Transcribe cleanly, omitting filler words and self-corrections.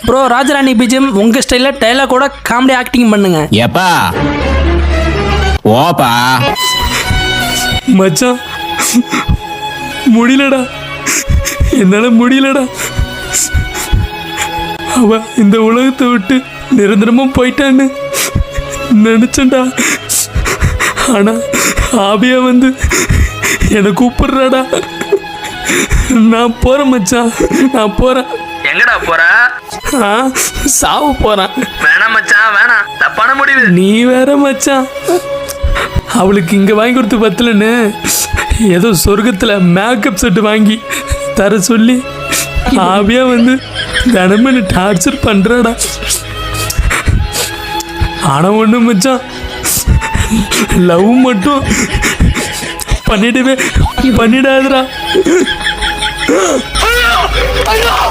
Bro ராஜராணி BGM உங்க ஸ்டைல்ல dialogue கூட காமெடி ஆக்டிங் பண்ணுங்க. ஏப்பா ஓப்பா மச்சான் முடியலடா, என்னால முடியலடா. அவ இந்த உலகத்தை விட்டு நிரந்தரமா போயிட்டான்னு நினைச்சேன்டா. ஆனா ஆபியா வந்து என்னை கூப்பிடுறாடா. நான் போறேன் மச்சான், நான் போறேன். எங்கடா போற? சாவ போறேன். வேணாம் மச்சான் வேணாம், தப்பான முடிவு. நீ வேற மச்சான், அவளுக்கு இங்க வாங்கி கொடுத்து பத்தலன்னு ஏதோ சொர்க்கத்துல மேக்கப் செட்டு வாங்கி தர சொல்லி ஆவியா வந்து தினமும் டார்ச்சர் பண்றாடா. ஆனா ஒண்ணு மச்சான், லவ் மட்டும் பண்ணிடாதடா.